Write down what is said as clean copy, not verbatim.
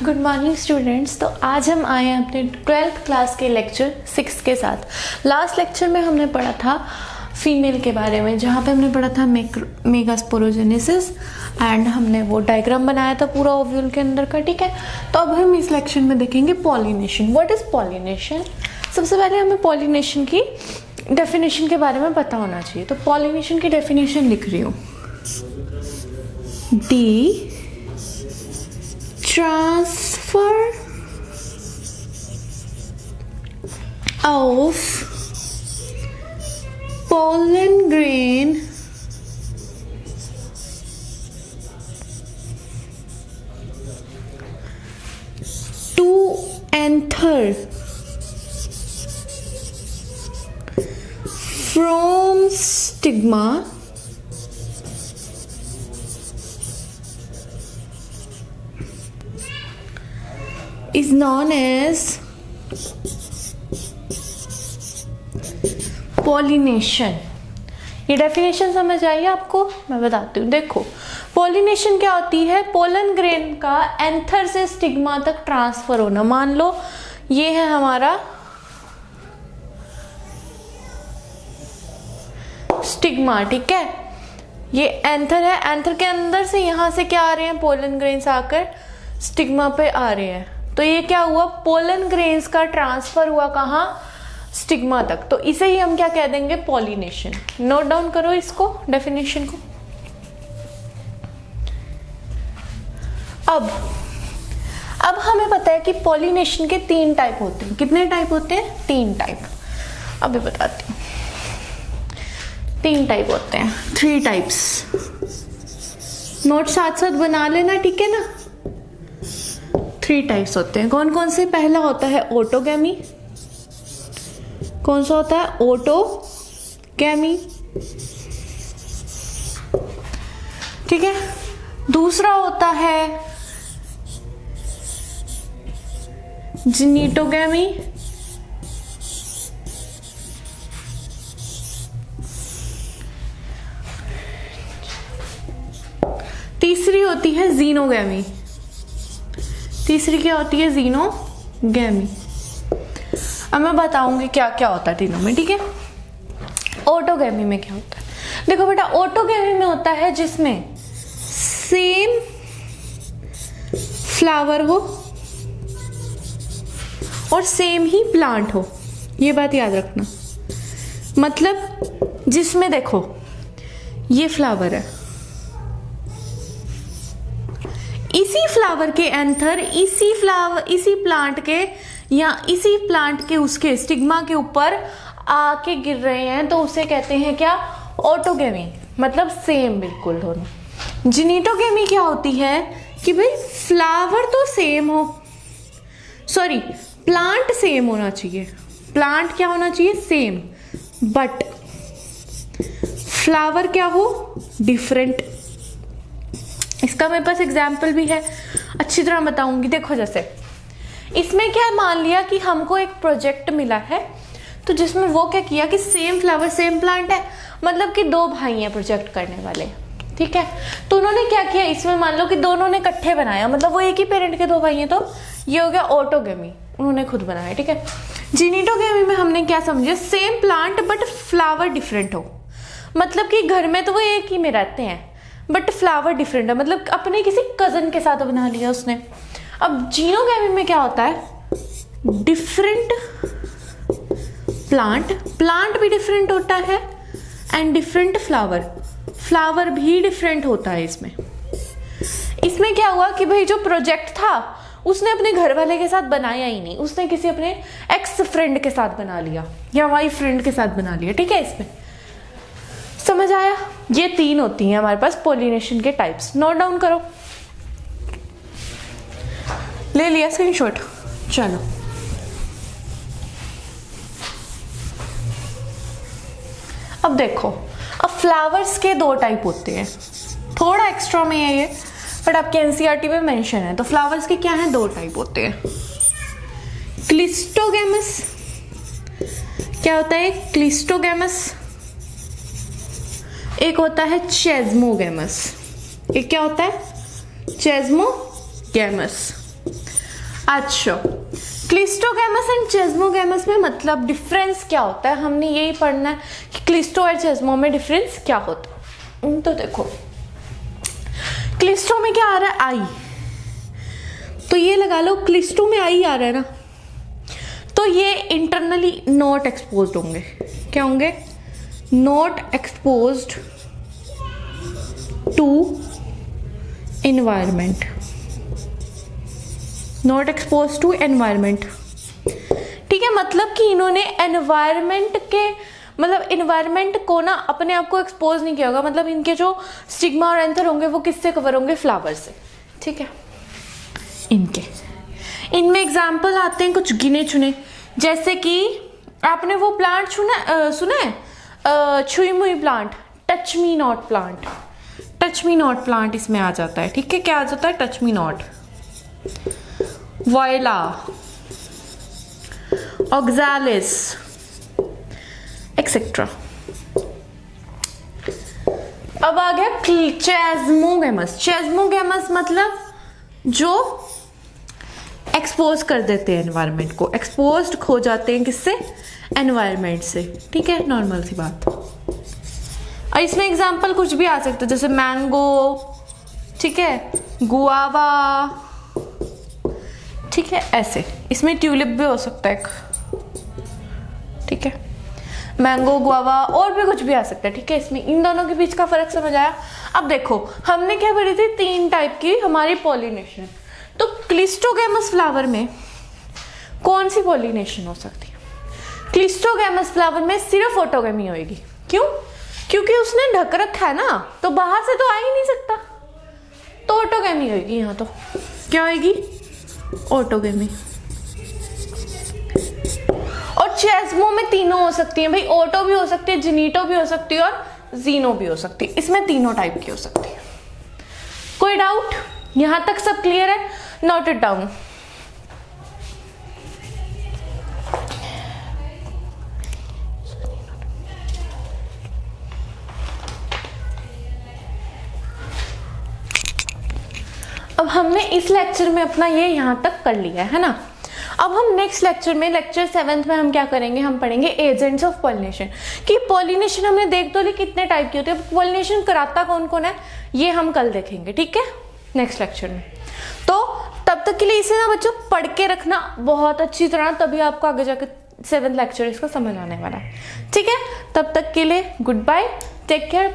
Good morning students. तो आज हम आए हैं अपने 12th क्लास के लेक्चर 6 के साथ। लास्ट लेक्चर में हमने पढ़ा था फीमेल के बारे में, जहाँ पे हमने पढ़ा था मेगास्पोरोजेनेसिस एंड हमने वो डायग्राम बनाया था पूरा ओव्यूल के अंदर का। ठीक है, तो अब हम इस लेक्चर में देखेंगे पॉलिनेशन। What is pollination? सबसे पहले हमें पॉलिनेशन की डेफिनेशन के बारे में पता होना चाहिए। तो पॉलिनेशन की डेफिनेशन लिख रही हूँ, D transfer of pollen grain to anther from stigma is known as pollination। ये डेफिनेशन समझ आई आपको? मैं बताती हूँ। देखो, पॉलिनेशन क्या होती है? पोलन ग्रेन का एंथर से स्टिग्मा तक ट्रांसफर होना। मान लो ये है हमारा स्टिग्मा, ठीक है, ये एंथर है। एंथर के अंदर से यहां से क्या आ रहे हैं? पोलन ग्रेन्स आकर स्टिग्मा पे आ रहे हैं। तो ये क्या हुआ? पोलन ग्रेन्स का ट्रांसफर हुआ कहाँ? स्टिग्मा तक। तो इसे ही हम क्या कह देंगे? पॉलिनेशन। नोट डाउन करो इसको, डेफिनेशन को। अब हमें पता है कि पॉलिनेशन के 3 टाइप होते हैं। कितने टाइप होते हैं? 3 टाइप। अभी बताती हूँ। 3 टाइप होते हैं, 3 टाइप्स। नोट साथ साथ बना लेना, ठीक है ना। 3 टाइप्स होते हैं। कौन कौन से? पहला होता है ऑटोगैमी। कौन सा होता है? ऑटोगैमी, ठीक है। दूसरा होता है जिनीटोगैमी। तीसरी होती है जीनोगैमी। तीसरी क्या होती है? जीनोगैमी। अब मैं बताऊंगी क्या क्या होता है तीनों में, ठीक है। ऑटोगैमी में क्या होता है? देखो बेटा, ऑटोगैमी में होता है जिसमें सेम फ्लावर हो और सेम ही प्लांट हो। ये बात याद रखना। मतलब जिसमें देखो ये फ्लावर है, इसी फ्लावर के एंथर इसी प्लांट के या इसी प्लांट के उसके स्टिग्मा के ऊपर आके गिर रहे हैं, तो उसे कहते हैं क्या? ऑटोगैमी। मतलब सेम बिल्कुल दोनों। जिनीटोगैमी क्या होती है कि भाई फ्लावर तो सेम हो, सॉरी प्लांट सेम होना चाहिए। प्लांट क्या होना चाहिए? सेम, बट फ्लावर क्या हो? डिफरेंट। इसका मेरे पास एग्जाम्पल भी है, अच्छी तरह बताऊंगी। देखो, जैसे इसमें क्या मान लिया कि हमको एक प्रोजेक्ट मिला है, तो जिसमें वो क्या किया कि सेम फ्लावर सेम प्लांट है, मतलब कि 2 भाई हैं प्रोजेक्ट करने वाले, ठीक है। तो उन्होंने क्या किया, इसमें मान लो कि दोनों ने इकट्ठे बनाया, मतलब वो एक ही पेरेंट के 2 भाई हैं, तो ये हो गया ऑटोगैमी, उन्होंने खुद बनाया, ठीक है। जिनीटोगैमी में हमने क्या समझा? Same plant but flower different हो। मतलब कि घर में तो वो एक ही में रहते हैं बट फ्लावर डिफरेंट है, मतलब अपने किसी कजन के साथ बना लिया उसने। अब जीनोगैमी में क्या होता है? डिफरेंट प्लांट भी डिफरेंट होता है एंड डिफरेंट फ्लावर भी डिफरेंट होता है। इसमें क्या हुआ कि भाई जो प्रोजेक्ट था उसने अपने घर वाले के साथ बनाया ही नहीं, उसने किसी अपने एक्स फ्रेंड के साथ बना लिया या वाई फ्रेंड के साथ बना लिया, ठीक है। इसमें समझ आया? ये 3 होती हैं हमारे पास पॉलिनेशन के टाइप्स। नोट डाउन करो। ले लिया स्क्रीनशॉट? चलो, अब देखो, अब फ्लावर्स के 2 टाइप होते हैं। थोड़ा एक्स्ट्रा में है ये, बट आपके एनसीईआरटी में मेंशन है। तो फ्लावर्स के क्या हैं? 2 टाइप होते हैं। क्लिस्टोगैमस। क्या होता है? क्लिस्टोगैमस। एक होता है चेस्मोगैमस। एक क्या होता है? चेस्मोगैमस। अच्छा, क्लिस्टोगैमस एंड चेस्मोगैमस में मतलब डिफरेंस क्या होता है, हमने यही पढ़ना है कि क्लिस्टो और चेस्मो में डिफरेंस क्या होता है। तो देखो क्लिस्टो में क्या आ रहा है, आई, तो ये लगा लो क्लिस्टो में आई आ रहा है ना, तो ये इंटरनली नॉट एक्सपोज्ड होंगे। क्या होंगे, not exposed to environment, not expose to environment. ठीक है, मतलब कि इन्होंने एनवायरमेंट के मतलब एनवायरमेंट को ना अपने आप को एक्सपोज नहीं किया होगा, मतलब इनके जो स्टिग्मा और एंथर होंगे वो किससे कवर होंगे, फ्लावर से। ठीक है, इनमें एग्जाम्पल आते हैं कुछ गिने चुने, जैसे कि आपने वो प्लांट सुना है छुई मुई plant, touch me not plant, touch me not plant इसमें आ जाता है। ठीक है, क्या आ जाता है, touch me not, voila, oxalis etcetera. अब आ गया चेस्मोगैमस। चेस्मोगैमस मतलब जो एक्सपोज कर देते हैं एनवायरनमेंट को, एक्सपोज्ड हो जाते हैं किससे, एनवायरनमेंट से। ठीक है, नॉर्मल सी बात। और इसमें एग्जांपल कुछ भी आ सकता है, जैसे मैंगो, ठीक है, गुआवा, ठीक है, ऐसे। इसमें ट्यूलिप भी हो सकता है, ठीक है, मैंगो, गुआवा, और भी कुछ भी आ सकता है। ठीक है, इसमें इन दोनों के बीच का फर्क समझ आया। अब देखो हमने क्या पढ़ी थी, 3 टाइप की हमारी पॉलिनेशन। तो क्लिस्टोगैमस फ्लावर में कौन सी पॉलिनेशन हो सकती है, क्लिस्टोगैमस फ्लावर में सिर्फ ऑटोगैमी होगी। क्यों, क्योंकि उसने ढक रखा है ना, तो बाहर से तो आ ही नहीं सकता, तो ऑटोगैमी होगी। यहाँ तो क्या होगी, ऑटोगैमी। और चेस्मो में तीनों हो सकती हैं भाई, ऑटो भी हो सकती है, जिनीटो भी हो सकती है और जीनो भी हो सकती है। इसमें तीनों टाइप की हो सकती है। कोई डाउट, यहां तक सब क्लियर है, नोट इट डाउन। अब हमने इस लेक्चर में अपना ये यहां तक कर लिया है ना। अब हम नेक्स्ट लेक्चर में, लेक्चर 7th में हम क्या करेंगे, हम पढ़ेंगे एजेंट्स ऑफ पॉलिनेशन। कि पॉलिनेशन हमने देख तो ली कितने टाइप की होती है, पॉलिनेशन कराता कौन कौन है, ये हम कल देखेंगे। ठीक है, नेक्स्ट लेक्चर में। तो तब तक के लिए इसे ना बच्चों पढ़ के रखना बहुत अच्छी तरह, तभी आपको आगे जाकर 7th लेक्चर इसका समझ आने वाला है। ठीक है, तब तक के लिए गुड बाय, टेक केयर।